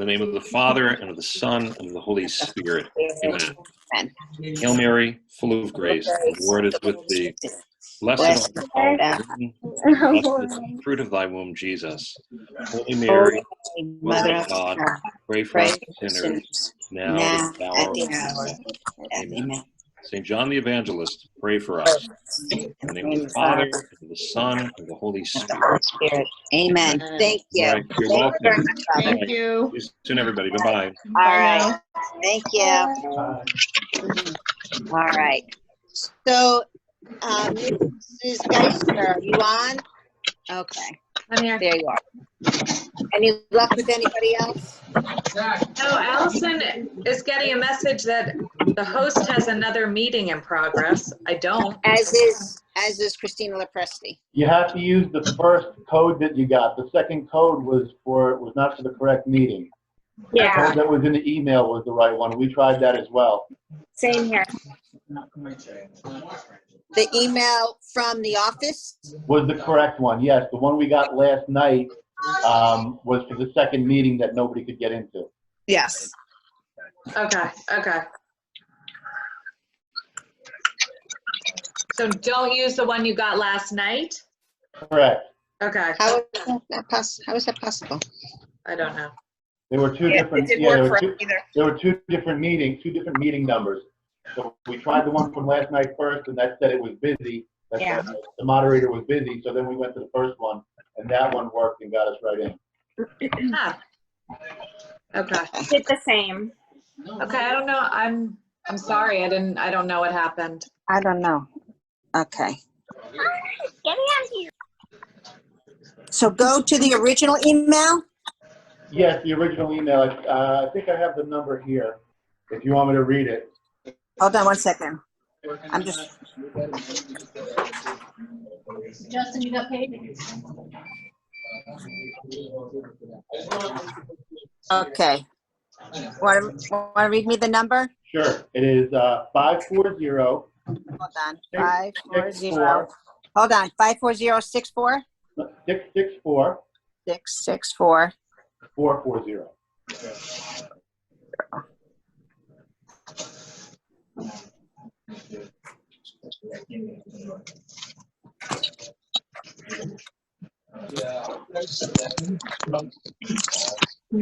the name of the Father, and of the Son, and of the Holy Spirit. Amen. Hail Mary, full of grace, the Lord is with thee. Blessed art thou among women, blessed is the fruit of thy womb, Jesus. Holy Mary, Mother of God, pray for us sinners, now and at the hour of our death. Amen. Saint John the Evangelist, pray for us. In the name of the Father, and of the Son, and of the Holy Spirit. Amen. Thank you. All right, you're welcome. Very much, Father. Thank you. See you soon, everybody. Bye-bye. All right. Thank you. All right. So, Mrs. Garcia, are you on? Okay. I'm here. There you are. Any luck with anybody else? No, Allison is getting a message that the host has another meeting in progress. I don't. As is Christina Lepresti. You have to use the first code that you got. The second code was not for the correct meeting. The code that was in the email was the right one. We tried that as well. Same here. The email from the office? Was the correct one, yes. The one we got last night was for the second meeting that nobody could get into. Yes. Okay. So don't use the one you got last night? Correct. Okay. How is that possible? I don't know. There were two different. There were two different meeting numbers. So we tried the one from last night first, and that said it was busy. The moderator was busy, so then we went to the first one, and that one worked and got us right in. Ah. Okay. Did the same. Okay, I don't know. I'm sorry. I don't know what happened. I don't know. Okay. Get me out of here. So go to the original email. Yes, the original email. I think I have the number here. If you want me to read it. Hold on one second. I'm just. Justin, you got paid? Okay. Want to read me the number? Sure. It is 540. Hold on. 540. Hold on. 54064. 664. 664. 440.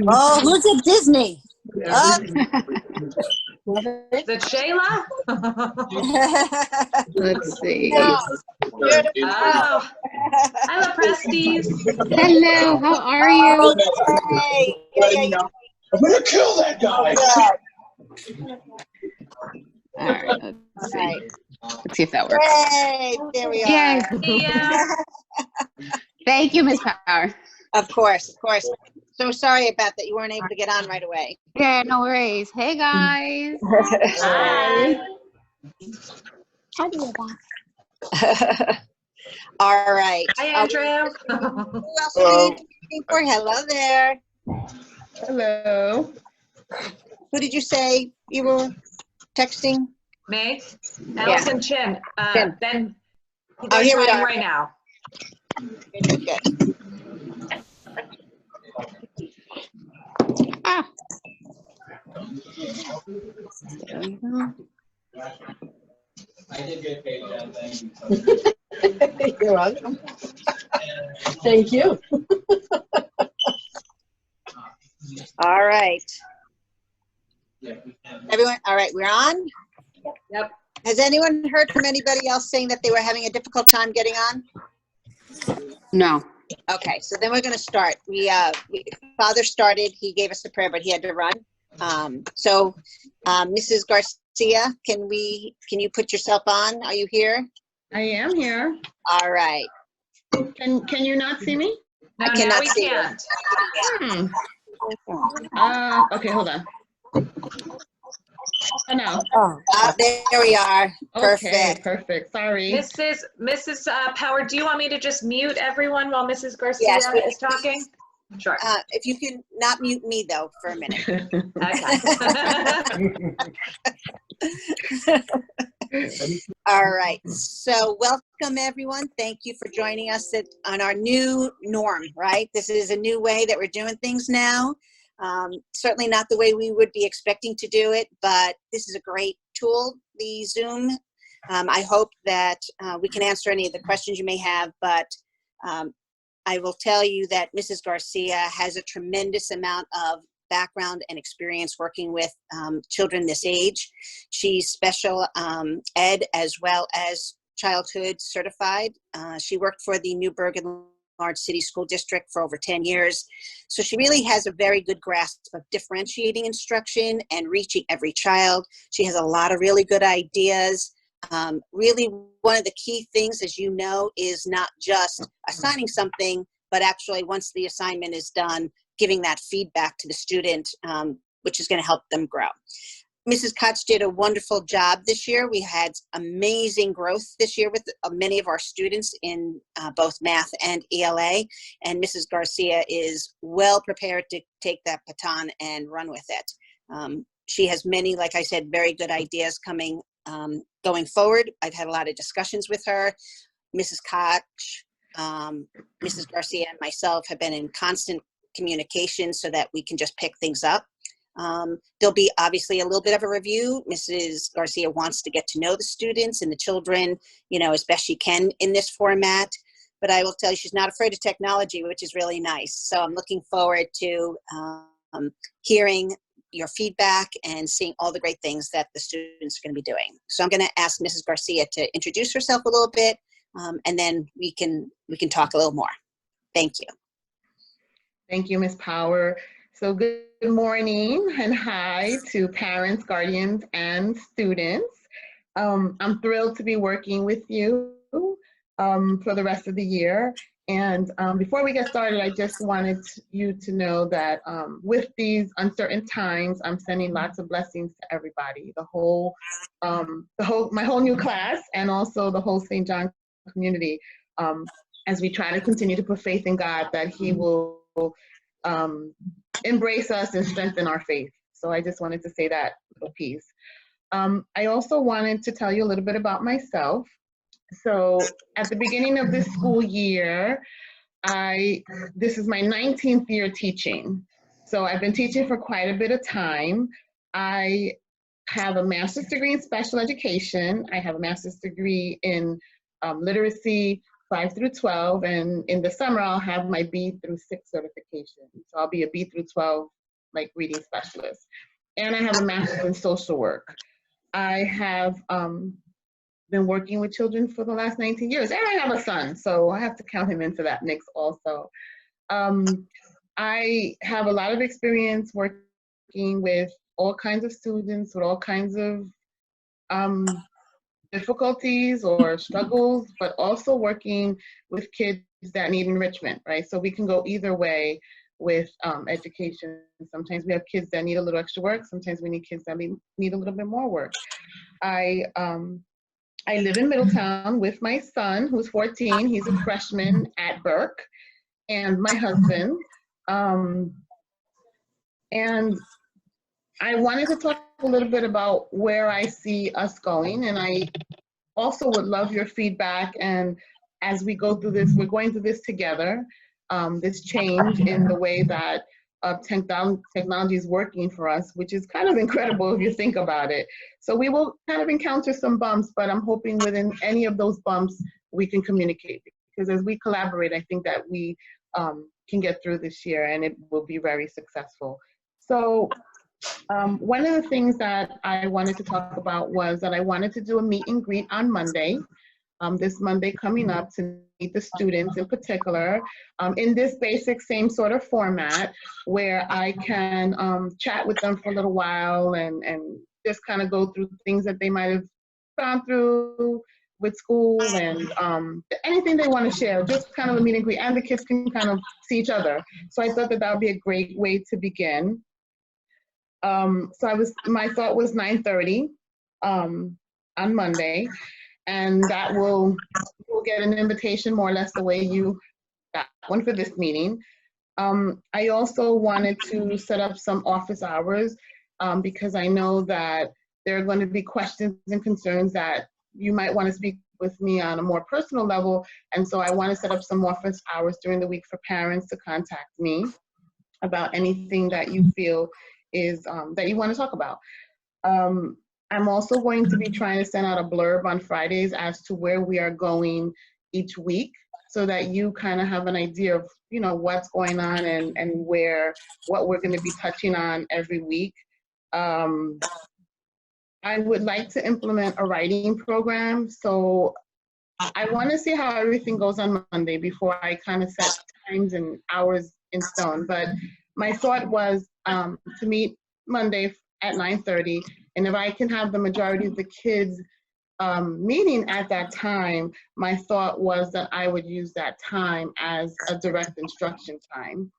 Oh, who's at Disney? Is it Shayla? Let's see. No. Oh. Hi, Lepresties. Hello, how are you? Hey. I'm gonna kill that guy. All right, let's see. Let's see if that works. Hey, there we are. Yay. Yeah. Thank you, Ms. Power. Of course. So sorry about that. You weren't able to get on right away. Yeah, no worries. Hey, guys. Hi. How do you that? All right. Hi, Andrew. Who else are you looking for? Hello there. Hello. Who did you say you were texting? Me? Allison Chin. Chin. Ben. Oh, here we trying are. right now. Good. Ah. There we go. I did get paid, Jen. Thank you. You're welcome. Thank you. All right. Everyone, all right, we're on? Yep. Has anyone heard from anybody else saying that they were having a difficult time getting on? No. Okay, so then we're going to start. Father started, he gave us the prayer, but he had to run. Mrs. Garcia, can you put yourself on? Are you here? I am here. All right. Can you not see me? No, I cannot now we see you. can't. Okay, hold on. Oh, no. There we are. Perfect. Okay, perfect. Sorry. Mrs. Power, do you want me to just mute everyone while Mrs. Garcia is talking? Sure. If you can not mute me though for a minute. Okay. All right. So welcome everyone. Thank you for joining us on our new norm, right? This is a new way that we're doing things now. Certainly not the way we would be expecting to do it, but this is a great tool, the Zoom. I hope that we can answer any of the questions you may have, but I will tell you that Mrs. Garcia has a tremendous amount of background and experience working with children this age. She's special ed as well as childhood certified. She worked for the Newburgh and Large City School District for over 10 years. So she really has a very good grasp of differentiating instruction and reaching every child. She has a lot of really good ideas. Really, one of the key things, as you know, is not just assigning something, but actually once the assignment is done, giving that feedback to the student, which is going to help them grow. Mrs. Koch did a wonderful job this year. We had amazing growth this year with many of our students in both math and ELA, and Mrs. Garcia is well prepared to take that baton and run with it. She has many, like I said, very good ideas coming going forward. I've had a lot of discussions with her. Mrs. Koch, Mrs. Garcia, and myself have been in constant communication so that we can just pick things up. There'll be obviously a little bit of a review. Mrs. Garcia wants to get to know the students and the children, you know, as best she can in this format. But I will tell you, she's not afraid of technology, which is really nice. So I'm looking forward to hearing your feedback and seeing all the great things that the students are going to be doing. So I'm going to ask Mrs. Garcia to introduce herself a little bit, and then we can talk a little more. Thank you. Thank you, Ms. Power. So good morning and hi to parents, guardians, and students. I'm thrilled to be working with you for the rest of the year. And before we get started, I just wanted you to know that with these uncertain times, I'm sending lots of blessings to everybody, my whole new class, and also the whole St. John community, as we try to continue to put faith in God that He will embrace us and strengthen our faith. So I just wanted to say that little piece. I also wanted to tell you a little bit about myself. So at the beginning of this school year, this is my 19th year teaching. So I've been teaching for quite a bit of time. I have a master's degree in special education. I have a master's degree in literacy 5 through 12, and in the summer I'll have my B through 6 certification. So I'll be a B through 12 like reading specialist. And I have a master's in social work. I have been working with children for the last 19 years, and I have a son, so I have to count him into that mix also. I have a lot of experience working with all kinds of students with all kinds of difficulties or struggles, but also working with kids that need enrichment, right? So we can go either way with education. Sometimes we have kids that need a little extra work. Sometimes we need kids that need a little bit more work. I live in Middletown with my son, who's 14. He's a freshman at Burke, and my husband. And I wanted to talk a little bit about where I see us going, and I also would love your feedback. And as we go through this, we're going through this together, this change in the way that technology is working for us, which is kind of incredible if you think about it. So we will kind of encounter some bumps, but I'm hoping within any of those bumps, we can communicate. Because as we collaborate, I think that we can get through this year and it will be very successful. So one of the things that I wanted to talk about was that I wanted to do a meet and greet on Monday, this Monday coming up, to meet the students in particular, in this basic same sort of format where I can chat with them for a little while and just kind of go through things that they might have gone through with school and anything they want to share, just kind of a meet and greet, and the kids can kind of see each other. So I thought that that would be a great way to begin. So my thought was 9:30 on Monday, and that we'll get an invitation more or less the way you got one for this meeting. I also wanted to set up some office hours because I know that there are going to be questions and concerns that you might want to speak with me on a more personal level, and so I want to set up some office hours during the week for parents to contact me. about anything that you feel is that you want to talk about. I'm also going to be trying to send out a blurb on Fridays as to where we are going each week, so that you kind of have an idea of, you know, what's going on and what we're going to be touching on every week. I would like to implement a writing program. So I want to see how everything goes on Monday before I kind of set times and hours in stone. But my thought was to meet Monday at 9:30. And if I can have the majority of the kids meeting at that time, my thought was that I would use that time as a direct instruction time.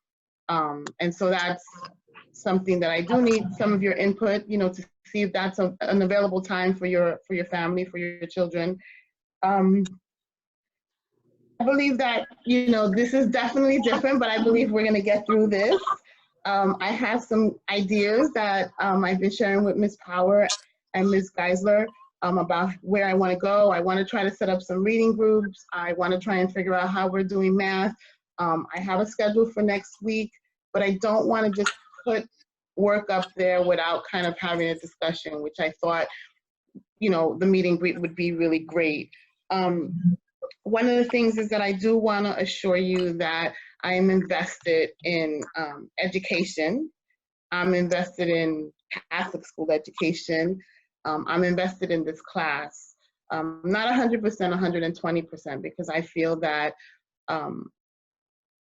And so that's something that I do need some of your input, you know, to see if that's an available time for your family, for your children. I believe that, you know, this is definitely different, but I believe we're going to get through this. I have some ideas that I've been sharing with Ms. Power and Ms. Geisler about where I want to go. I want to try to set up some reading groups. I want to try and figure out how we're doing math. I have a schedule for next week, but I don't want to just put work up there without kind of having a discussion, which I thought, you know, the meet and greet would be really great. One of the things is that I do want to assure you that I am invested in education. I'm invested in Catholic school education. I'm invested in this class. Not 100%, 120%, because I feel that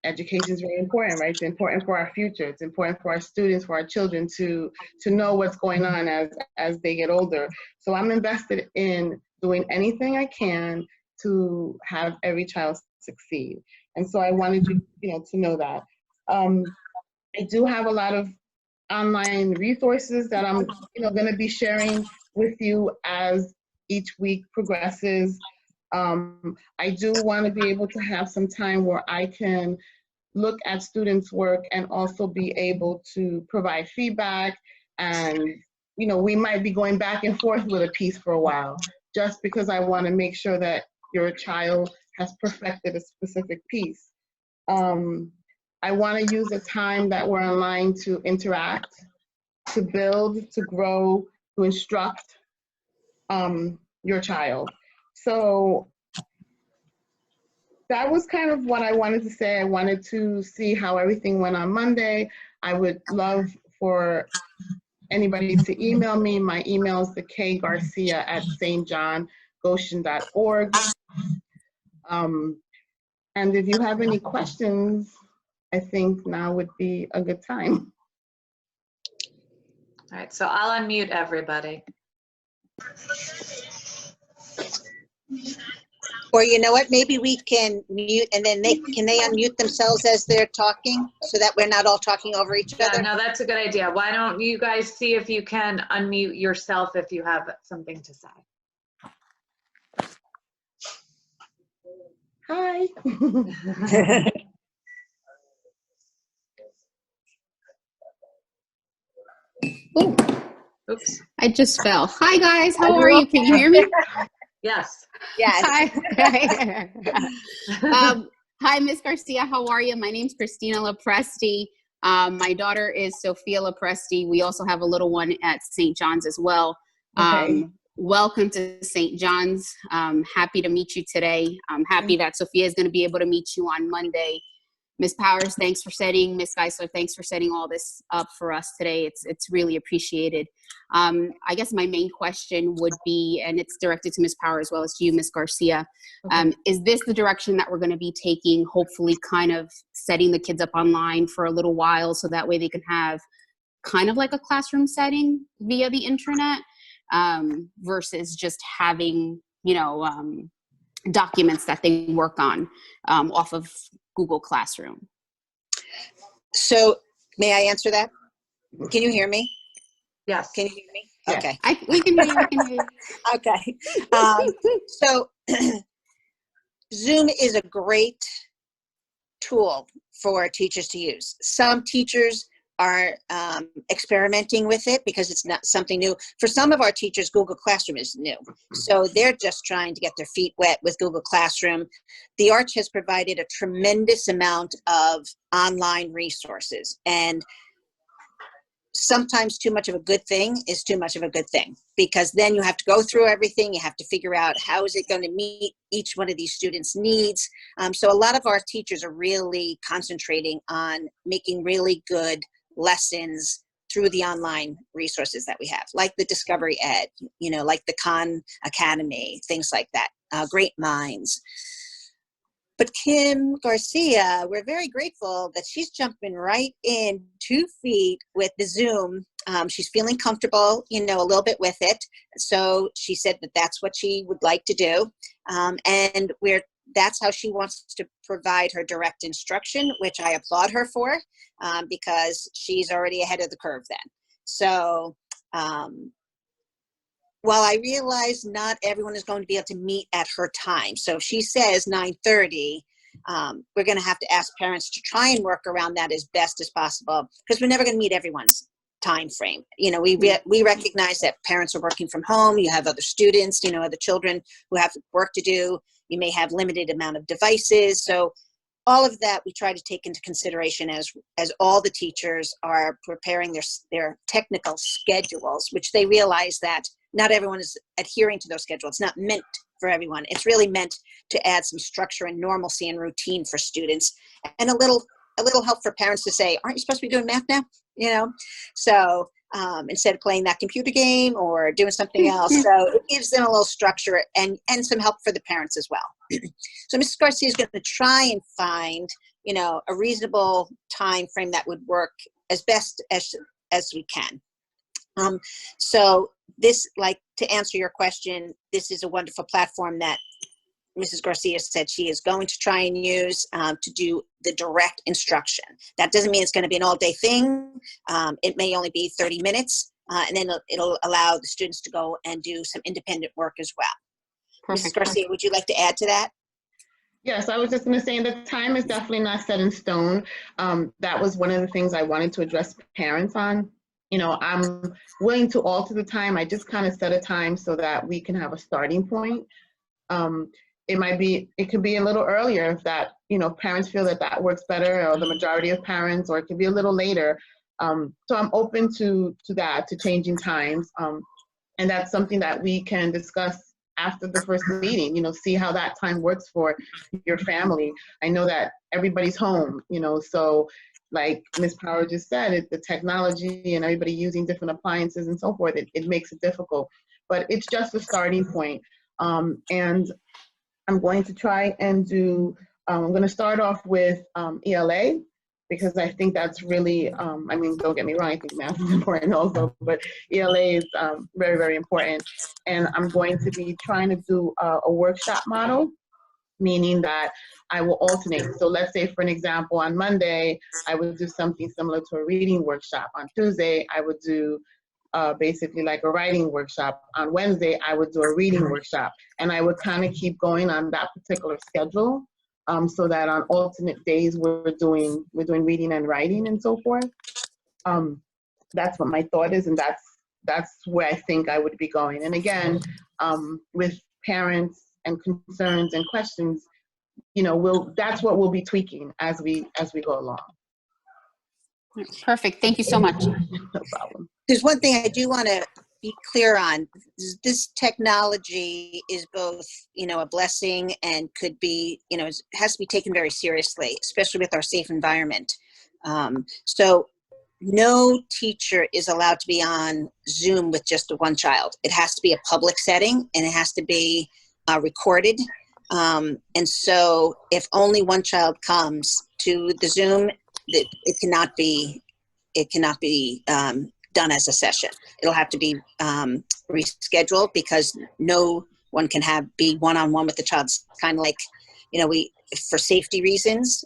education is very important, right? It's important for our future. It's important for our students, for our children to know what's going on as they get older. So I'm invested in doing anything I can to have every child succeed. And so I wanted you to know that. I do have a lot of online resources that I'm going to be sharing with you as each week progresses. I do want to be able to have some time where I can look at students' work and also be able to provide feedback. And, you know, we might be going back and forth with a piece for a while, just because I want to make sure that your child has perfected a specific piece. I want to use the time that we're online to interact, to build, to grow, to instruct your child. So that was kind of what I wanted to say. I wanted to see how everything went on Monday. I would love for anybody to email me. My email is the kgarcia@stjohngoshen.org. And if you have any questions, I think now would be a good time. All right, so I'll unmute everybody. Or you know what, maybe we can mute and then can they unmute themselves as they're talking so that we're not all talking over each other? Yeah, no, that's a good idea. Why don't you guys see if you can unmute yourself if you have something to say. Hi. Ooh, Oops. I just fell. Hi guys, how are you? Can you hear me? Yes. Yes. Hi. Hi, Miss Garcia. How are you? My name's Christina Lopresti. My daughter is Sophia Lopresti. We also have a little one at St. John's as well. Okay. Welcome to St. John's. Happy to meet you today. I'm happy that Sophia is going to be able to meet you on Monday. Ms. Powers, thanks for setting, Ms. Geisler, thanks for setting all this up for us today. It's really appreciated. I guess my main question would be, and it's directed to Ms. Powers as well as to you, Ms. Garcia, is this the direction that we're going to be taking, hopefully kind of setting the kids up online for a little while so that way they can have kind of like a classroom setting via the internet versus just having, documents that they work on off of Google Classroom? So may I answer that? Can you hear me? Yes. Can you hear me? Yes. Okay. We can hear you. Okay. So Zoom is a great tool for teachers to use. Some teachers are experimenting with it because it's not something new. For some of our teachers, Google Classroom is new. So they're just trying to get their feet wet with Google Classroom. The Arch has provided a tremendous amount of online resources, and sometimes too much of a good thing is too much of a good thing, because then you have to go through everything. You have to figure out how is it going to meet each one of these students' needs. So a lot of our teachers are really concentrating on making really good lessons through the online resources that we have, like the Discovery Ed, like the Khan Academy, things like that, Great Minds. But Kim Garcia, we're very grateful that she's jumping right in 2 feet with the Zoom. She's feeling comfortable, a little bit with it. So she said that that's what she would like to do. And that's how she wants to provide her direct instruction, which I applaud her for, because she's already ahead of the curve then. So while I realize not everyone is going to be able to meet at her time, so if she says 9:30, we're going to have to ask parents to try and work around that as best as possible, because we're never going to meet everyone's time frame. We recognize that parents are working from home. You have other students, other children who have work to do. You may have limited amount of devices. So all of that we try to take into consideration as all the teachers are preparing their technical schedules, which they realize that not everyone is adhering to those schedules. It's not meant for everyone. It's really meant to add some structure and normalcy and routine for students, and a little help for parents to say, aren't you supposed to be doing math now? So instead of playing that computer game or doing something else. So it gives them a little structure and some help for the parents as well. So Mrs. Garcia is going to try and find, a reasonable time frame that would work as best as we can. So this, to answer your question, this is a wonderful platform that Mrs. Garcia said she is going to try and use to do the direct instruction. That doesn't mean it's going to be an all-day thing. It may only be 30 minutes, and then it'll allow the students to go and do some independent work as well. Perfect. Mrs. Garcia, would you like to add to that? Yes, I was just going to say the time is definitely not set in stone. That was one of the things I wanted to address parents on. I'm willing to alter the time. I just kind of set a time so that we can have a starting point. It could be a little earlier if that, parents feel that works better, or the majority of parents, or it could be a little later. So I'm open to that, to changing times. And that's something that we can discuss after the first meeting, see how that time works for your family. I know that everybody's home, so like Ms. Power just said, the technology and everybody using different appliances and so forth, it makes it difficult. But it's just a starting point. And I'm going to try and I'm going to start off with ELA, because I think that's really, don't get me wrong, I think math is important also, but ELA is very, very important. And I'm going to be trying to do a workshop model, meaning that I will alternate. So let's say, for an example, on Monday, I would do something similar to a reading workshop. On Tuesday, I would do basically like a writing workshop. On Wednesday, I would do a reading workshop. And I would kind of keep going on that particular schedule, so that on alternate days, we're doing reading and writing and so forth. That's what my thought is, and that's where I think I would be going. And again, with parents and concerns and questions, that's what we'll be tweaking as we go along. Perfect. Thank you so much. No problem. There's one thing I do want to be clear on. This technology is both, a blessing and could be, it has to be taken very seriously, especially with our safe environment. So no teacher is allowed to be on Zoom with just one child. It has to be a public setting, and it has to be recorded. And so if only one child comes to the Zoom, it cannot be done as a session. It'll have to be rescheduled, because no one can be one-on-one with the child. It's kind of like, for safety reasons.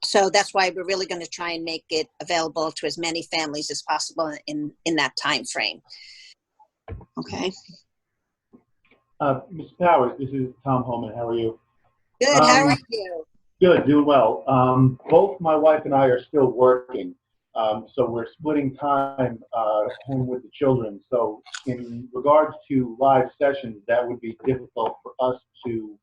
So that's why we're really going to try and make it available to as many families as possible in that time frame. Okay. Ms. Powers, this is Tom Holman. How are you? Good. How are you? Good, doing well. Both my wife and I are still working. So we're splitting time home with the children. So in regards to live sessions, that would be difficult for us to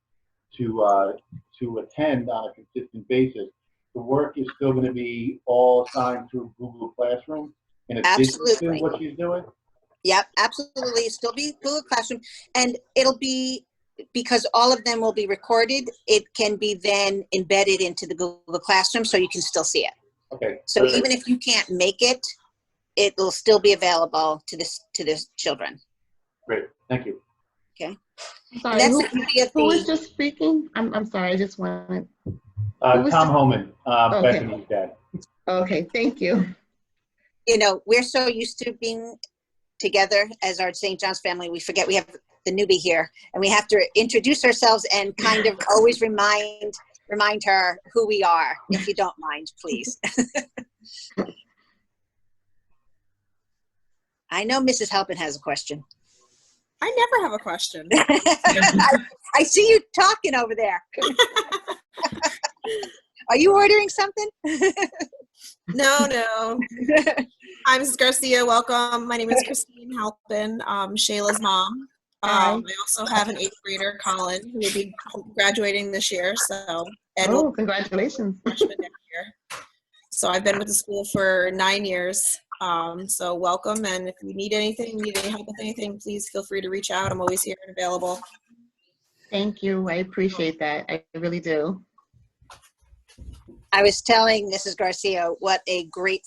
attend on a consistent basis. The work is still going to be all assigned through Google Classroom in addition to what she's doing? Yep, absolutely. Still be Google Classroom. And it'll be, because all of them will be recorded, it can be then embedded into the Google Classroom so you can still see it. Okay. So even if you can't make it, it will still be available to the children. Great, thank you. Okay. Sorry, And that's the beauty of who was just speaking? I'm sorry, I just wanted. Tom Homan, Okay. Bethany's dad. Okay, thank you. You know, we're so used to being together as our St. John's family, we forget we have the newbie here, and we have to introduce ourselves and kind of always remind her who we are, if you don't mind, please. I know Mrs. Halpin has a question. I never have a question. I see you talking over there. Are you ordering something? No. Hi, Mrs. Garcia. Welcome. My name is Christine Halpin, Shayla's mom. I also have an 8th grader, Colin, who will be graduating this year. And congratulations. Freshman next year. So I've been with the school for 9 years. So welcome. And if you need anything, need any help with anything, please feel free to reach out. I'm always here and available. Thank you. I appreciate that. I really do. I was telling Mrs. Garcia what a great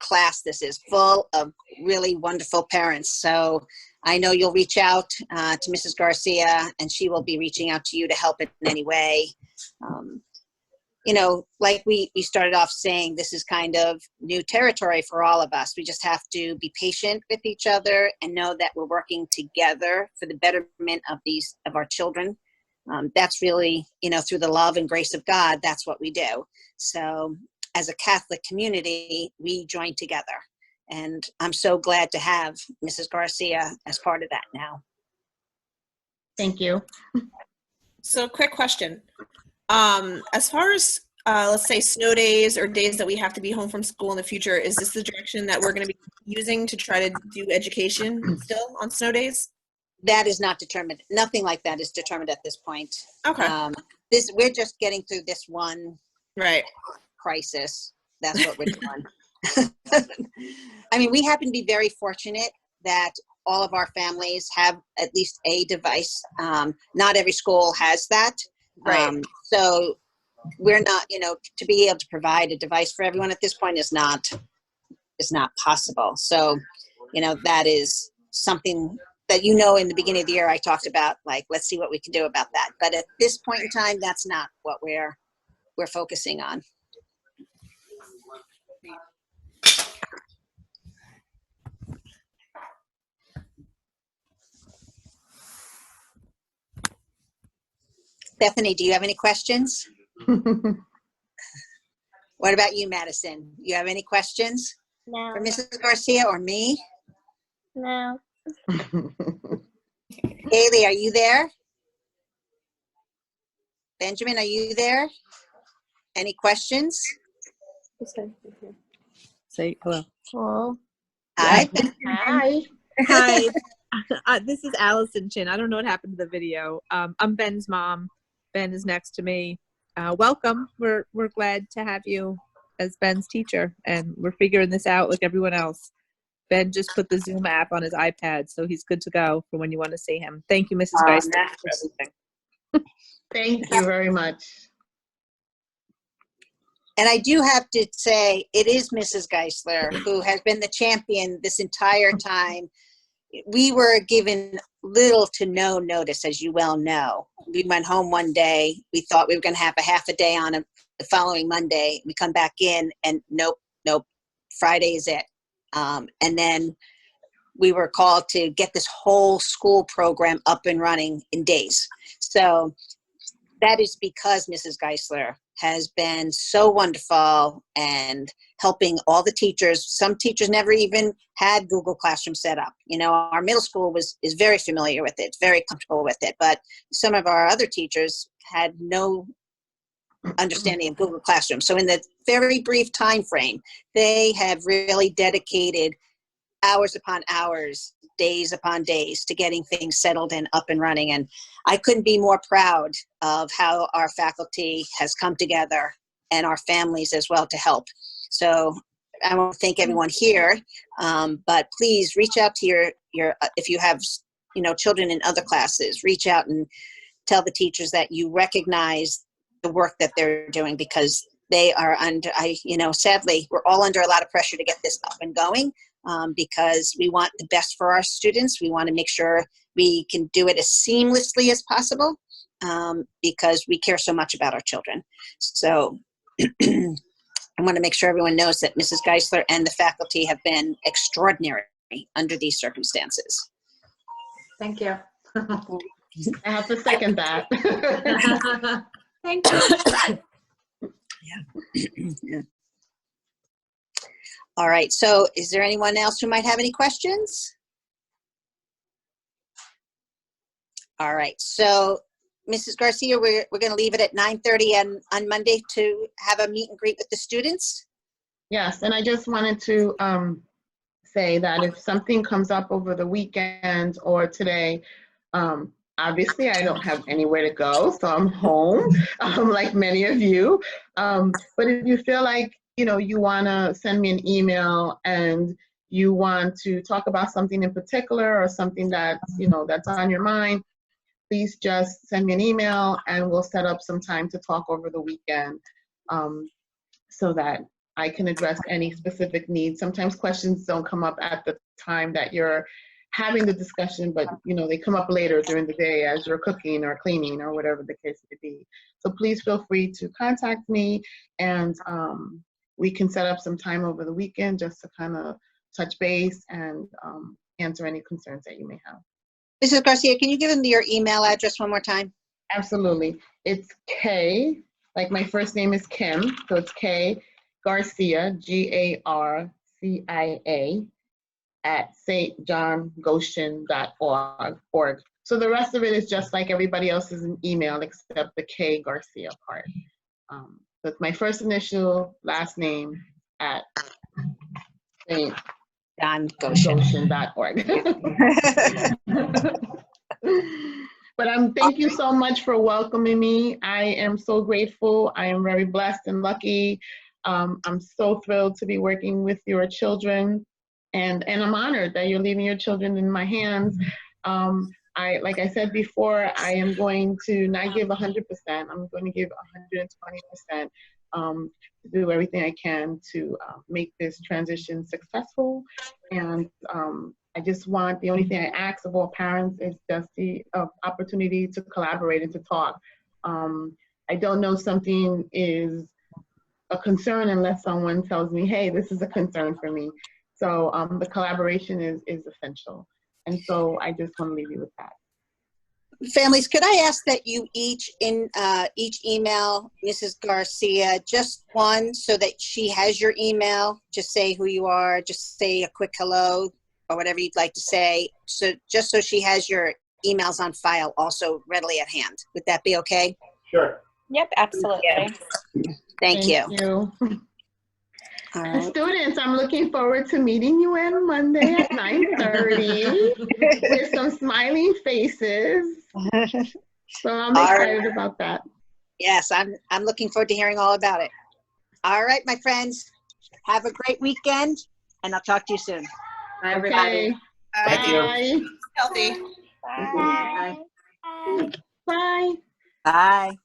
class this is, full of really wonderful parents. So I know you'll reach out to Mrs. Garcia, and she will be reaching out to you to help in any way. You know, like we started off saying, this is kind of new territory for all of us. We just have to be patient with each other and know that we're working together for the betterment of our children. That's really, you know, through the love and grace of God, that's what we do. So as a Catholic community, we join together. And I'm so glad to have Mrs. Garcia as part of that now. Thank you. So quick question. As far as, let's say, snow days or days that we have to be home from school in the future, is this the direction that we're going to be using to try to do education still on snow days? That is not determined. Nothing like that is determined at this point. Okay. We're just getting through this one crisis. That's what we're doing. I mean, we happen to be very fortunate that all of our families have at least a device. Not every school has that. Right. So we're not, you know, to be able to provide a device for everyone at this point is not possible. So, you know, that is something that, you know, in the beginning of the year, I talked about, like, let's see what we can do about that. But at this point in time, that's not what we're focusing on. Bethany, do you have any questions? What about you, Madison? You have any questions? No. For Mrs. Garcia or me? No. Haley, are you there? Benjamin, are you there? Any questions? Say hello. Hello. Hi. Hi. Hi. This is Allison Chin. I don't know what happened to the video. I'm Ben's mom. Ben is next to me. Welcome. We're glad to have you as Ben's teacher, and we're figuring this out like everyone else. Ben just put the Zoom app on his iPad, so he's good to go for when you want to see him. Thank you, Mrs. Geisler, for everything. Thank you very much. And I do have to say, it is Mrs. Geisler who has been the champion this entire time. We were given little to no notice, as you well know. We went home one day. We thought we were going to have a half a day on the following Monday. We come back in, and nope, Friday is it. And then we were called to get this whole school program up and running in days. So that is because Mrs. Geisler has been so wonderful and helping all the teachers. Some teachers never even had Google Classroom set up. You know, our middle school is very familiar with it, very comfortable with it, but some of our other teachers had no understanding of Google Classroom. So in the very brief time frame, they have really dedicated hours upon hours, days upon days to getting things settled and up and running. And I couldn't be more proud of how our faculty has come together and our families as well to help. So I want to thank everyone here, but please reach out to your if you have, children in other classes, reach out and tell the teachers that you recognize the work that they're doing, because they are under, sadly, we're all under a lot of pressure to get this up and going, because we want the best for our students. We want to make sure we can do it as seamlessly as possible, because we care so much about our children. So I want to make sure everyone knows that Mrs. Geisler and the faculty have been extraordinary under these circumstances. Thank you. I have to second that. Thank you. Yeah. All right, so is there anyone else who might have any questions? All right, so Mrs. Garcia, we're going to leave it at 9:30 on Monday to have a meet and greet with the students. Yes, and I just wanted to say that if something comes up over the weekend or today, obviously I don't have anywhere to go, so I'm home, like many of you. But if you feel like, you want to send me an email and you want to talk about something in particular or something that's, that's on your mind, please just send me an email and we'll set up some time to talk over the weekend, so that I can address any specific needs. Sometimes questions don't come up at the time that you're having the discussion, but they come up later during the day as you're cooking or cleaning or whatever the case may be. So please feel free to contact me, and we can set up some time over the weekend just to kind of touch base and answer any concerns that you may have. Mrs. Garcia, can you give them your email address one more time? Absolutely. It's K, like my first name is Kim, so it's K Garcia, Garcia, at stjohngoshen.org. So the rest of it is just like everybody else's email except the K Garcia part. So it's my first initial, last name at stjohngoshen.org. But thank you so much for welcoming me. I am so grateful. I am very blessed and lucky. I'm so thrilled to be working with your children, and I'm honored that you're leaving your children in my hands. Like I said before, I am going to not give 100%. I'm going to give 120%. Do everything I can to make this transition successful. And I just want, the only thing I ask of all parents is just the opportunity to collaborate and to talk. I don't know something is a concern unless someone tells me, hey, this is a concern for me. So the collaboration is essential. And so I just want to leave you with that. Families, could I ask that you each email Mrs. Garcia just one, so that she has your email? Just say who you are, just say a quick hello or whatever you'd like to say. So just so she has your emails on file also readily at hand. Would that be okay? Sure. Yep, absolutely. Yeah. Thank you. All right. Students, I'm looking forward to meeting you on Monday at 9:30 with some smiling faces. So I'm excited about that. Yes, I'm looking forward to hearing all about it. All right, my friends, have a great weekend, and I'll talk to you soon. Bye, everybody. Okay. Thank you. Healthy. Bye. Bye. Bye.